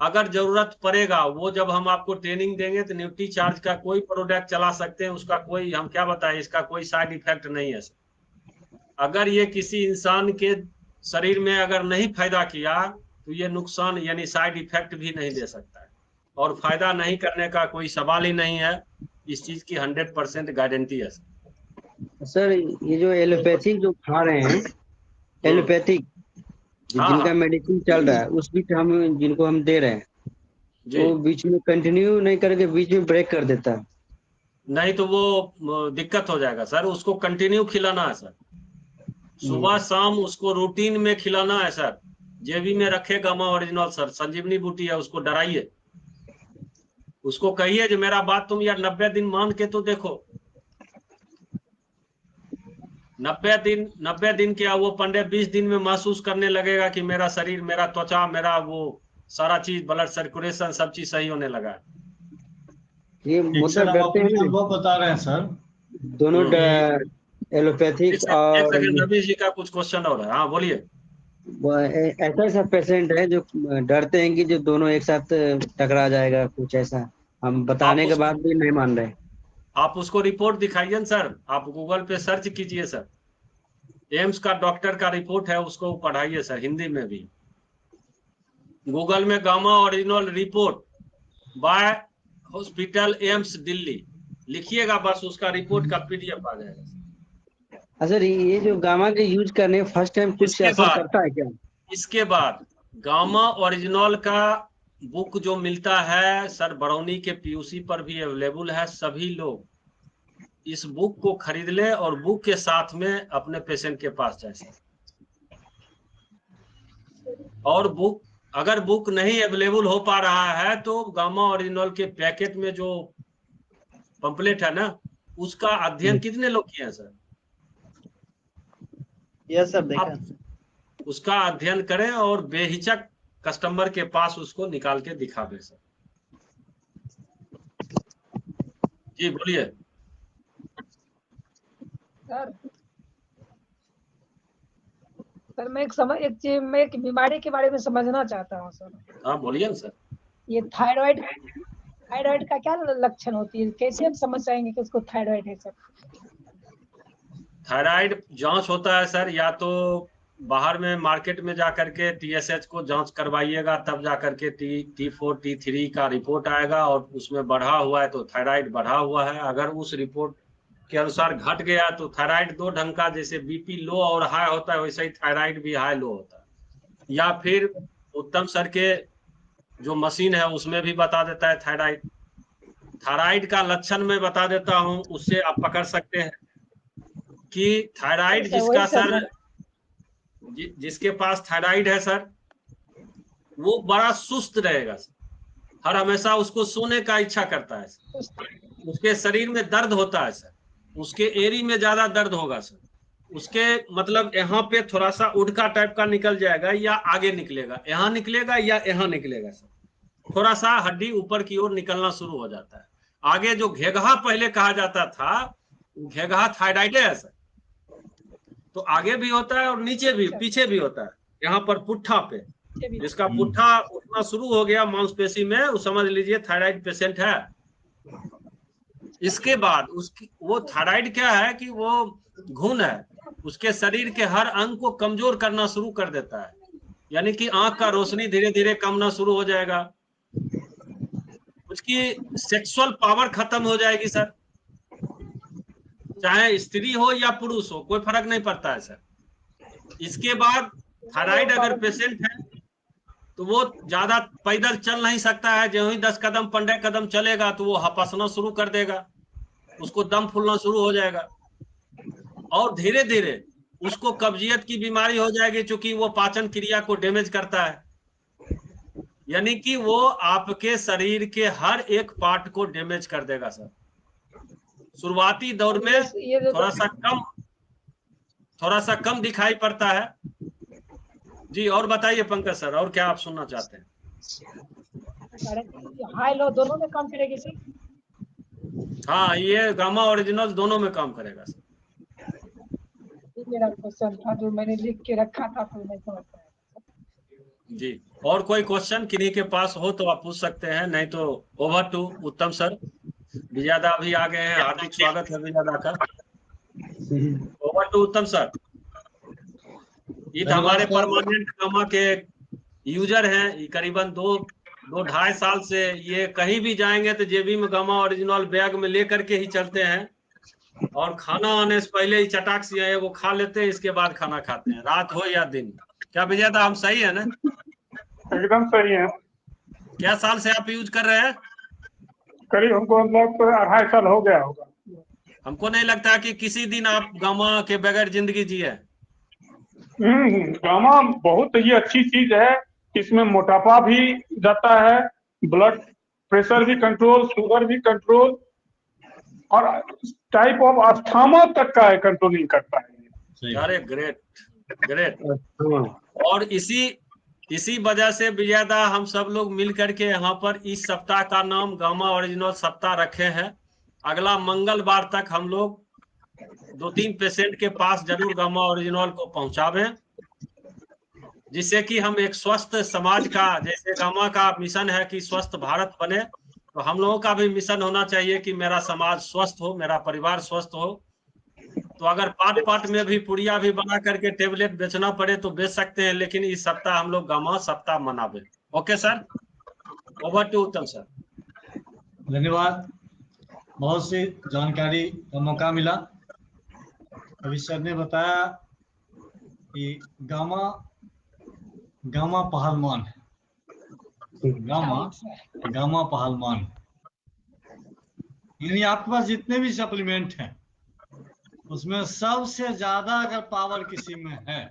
अगर जरूरत पड़ेगा, वो जब हम आपको ट्रेनिंग देंगे तो न्यूट्री चार्ज का कोई प्रोडक्ट चला सकते हैं, उसका कोई, हम क्या बताएं, इसका कोई साइड इफेक्ट नहीं है सर। अगर ये किसी इंसान के शरीर में अगर नहीं फायदा किया तो ये नुकसान यानी साइड इफेक्ट भी नहीं दे सकता है, और फायदा नहीं करने का कोई सवाल ही नहीं है। इस चीज की 100% गारंटी है सर। ये जो एलोपैथिक जो खा रहे हैं, एलोपैथिक जिनका मेडिसिन चल रहा है, उस बीच हम जिनको हम दे रहे हैं, वो बीच में कंटिन्यू नहीं करके बीच में ब्रेक कर देता है। नहीं तो वो दिक्कत हो जाएगा सर, उसको कंटिन्यू खिलाना है सर, सुबह शाम उसको रूटीन में खिलाना है सर। जेबी में रखे गामा ओरिजिनल सर, संजीवनी बूटी है, उसको डराइए, उसको कहिए जो मेरा बात तुम यार 90 दिन मान के तो देखो। 90 दिन क्या, वो 15-20 दिन में महसूस करने लगेगा कि मेरा शरीर, मेरा त्वचा, मेरा वो सारा चीज, ब्लड सर्कुलेशन, सब चीज सही होने लगा। ये मुद्दा डरते हैं, वो बता रहे हैं सर दोनों एलोपैथिक और रवि जी का कुछ क्वेश्चन और है। हाँ बोलिए। ऐसा ऐसा पेशेंट है जो डरते हैं कि जो दोनों एक साथ टकरा जाएगा, कुछ ऐसा हम बताने के बाद भी नहीं मान रहे। आप उसको रिपोर्ट दिखाइए ना सर, आप गूगल पे सर्च कीजिए सर, एम्स का डॉक्टर का रिपोर्ट है, उसको पढ़ाइए सर, हिंदी में भी। गूगल में gamma original report by hospital AIIMS Delhi लिखिएगा, बस उसका रिपोर्ट का PDF आ जाएगा। सर ये जो गामा के यूज करने फर्स्ट टाइम कुछ असर करता है क्या? इसके बाद गामा ओरिजिनल का बुक जो मिलता है सर, बरौनी के PUC पर भी अवेलेबल है। सभी लोग इस बुक को खरीद ले और बुक के साथ में अपने पेशेंट के पास जाए। और बुक, अगर बुक नहीं अवेलेबल हो पा रहा है तो गामा ओरिजिनल के पैकेट में जो पंपलेट है ना, उसका अध्ययन कितने लोग किए हैं सर? यस सर, देखा। उसका अध्ययन करें और बेहिचक कस्टमर के पास उसको निकाल के दिखा दे सर। जी बोलिए सर। मैं एक बीमारी के बारे में समझना चाहता हूँ सर। हाँ बोलिए ना सर। ये थायराइड का क्या लक्षण होती है, कैसे हम समझ जाएंगे कि उसको थायराइड है सर? थायराइड जांच होता है सर, या तो बाहर में मार्केट में जाकर के TSH को जांच करवाइएगा, तब जाकर के T4 T3 का रिपोर्ट आएगा, और उसमें बढ़ा हुआ है तो थायराइड बढ़ा हुआ है। अगर उस रिपोर्ट के अनुसार घट गया तो थायराइड दो ढंग का, जैसे BP लो और हाई होता है वैसे ही थायराइड भी हाई लो होता है। या फिर उत्तम सर के जो मशीन है उसमें भी बता देता है थायराइड। थायराइड का लक्षण मैं बता देता हूं, उससे आप पकड़ सकते हैं कि थायराइड जिसका सर जिसके पास थायराइड है सर, वो बड़ा सुस्त रहेगा सर, हर हमेशा उसको सोने का इच्छा करता है सर। उसके शरीर में दर्द होता है सर, उसके एरी में ज्यादा दर्द होगा सर, उसके मतलब यहाँ पे थोड़ा सा उड़का टाइप का निकल जाएगा, या आगे निकलेगा, यहाँ निकलेगा या यहाँ निकलेगा सर, थोड़ा सा हड्डी ऊपर की ओर निकलना शुरू हो जाता है। आगे जो घेघा पहले कहा जाता था, घेघा थायराइड है सर, तो आगे भी होता है और नीचे भी, पीछे भी होता है। यहाँ पर पुट्ठा पे, जिसका पुट्ठा उठना शुरू हो गया मांसपेशी में, वो समझ लीजिए थायराइड पेशेंट है। इसके बाद उसकी वो थायराइड क्या है कि वो घुन है, उसके शरीर के हर अंग को कमजोर करना शुरू कर देता है, यानी कि आंख का रोशनी धीरे धीरे कमना शुरू हो जाएगा, उसकी सेक्सुअल पावर खत्म हो जाएगी सर, चाहे स्त्री हो या पुरुष हो, कोई फर्क नहीं पड़ता है सर। इसके बाद थायराइड अगर पेशेंट है तो वो ज्यादा पैदल चल नहीं सकता है, जो ही 10 कदम 15 कदम चलेगा तो वो हपसना शुरू कर देगा, उसको दम फूलना शुरू हो जाएगा, और धीरे धीरे उसको कब्जियत की बीमारी हो जाएगी, क्योंकि वो पाचन क्रिया को डैमेज करता है, यानी कि वो आपके शरीर के हर एक पार्ट को डैमेज कर देगा सर। शुरुआती दौर में थोड़ा सा कम दिखाई पड़ता है जी। और बताइए पंकज सर, और क्या आप सुनना चाहते हैं? हाई लो दोनों में काम करेगी सर? हाँ, ये गामा ओरिजिनल दोनों में काम करेगा सर। मेरा क्वेश्चन था जो मैंने लिख के रखा था, तो मैं समझ पाया जी। और कोई क्वेश्चन किन्हीं के पास हो तो आप पूछ सकते हैं, नहीं तो ओवर टू उत्तम सर। विजयादा भी आ गए हैं, हार्दिक स्वागत है विजयादा का। ओवर टू उत्तम सर। ये तो हमारे परमानेंट गामा के यूजर हैं, करीबन 2-2.5 साल से ये कहीं भी जाएंगे तो जेबी में गामा ओरिजिनल बैग में लेकर के ही चलते हैं, और खाना आने से पहले ही चटाक से वो खा लेते हैं, इसके बाद खाना खाते हैं, रात हो या दिन। क्या विजयादा हम सही है ना? एकदम सही है। क्या साल से आप यूज कर रहे हैं? करीब हमको मतलब 2.5 साल हो गया होगा। हमको नहीं लगता कि किसी दिन आप गामा के बगैर जिंदगी जिए। गामा बहुत ही अच्छी चीज है, इसमें मोटापा भी जाता है, ब्लड प्रेशर भी कंट्रोल, शुगर भी कंट्रोल, और टाइप ऑफ अस्थमा तक का कंट्रोलिंग करता है। अरे ग्रेट ग्रेट। और इसी वजह से विजयादा हम सब लोग मिल करके यहाँ पर इस सप्ताह का नाम गामा ओरिजिनल सप्ताह रखे हैं। अगला मंगलवार तक हम लोग 2-3 पेशेंट के पास जरूर गामा ओरिजिनल को पहुंचावें, जिससे कि हम एक स्वस्थ समाज का, जैसे गामा का मिशन है कि स्वस्थ भारत बने, तो हम लोगों का भी मिशन होना चाहिए कि मेरा समाज स्वस्थ हो, मेरा परिवार स्वस्थ हो। तो अगर पाट में भी पुड़िया भी बना करके टेबलेट बेचना पड़े तो बेच सकते हैं, लेकिन इस सप्ताह हम लोग गामा सप्ताह मनावे। ओके सर, ओवर टू उत्तम सर। धन्यवाद, बहुत सी जानकारी का मौका मिला। अभी सर ने बताया कि गामा पहलवान है, गामा पहलवान, यानी आपके पास जितने भी सप्लीमेंट हैं उसमें सबसे ज्यादा अगर पावर किसी में है,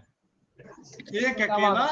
एक अकेला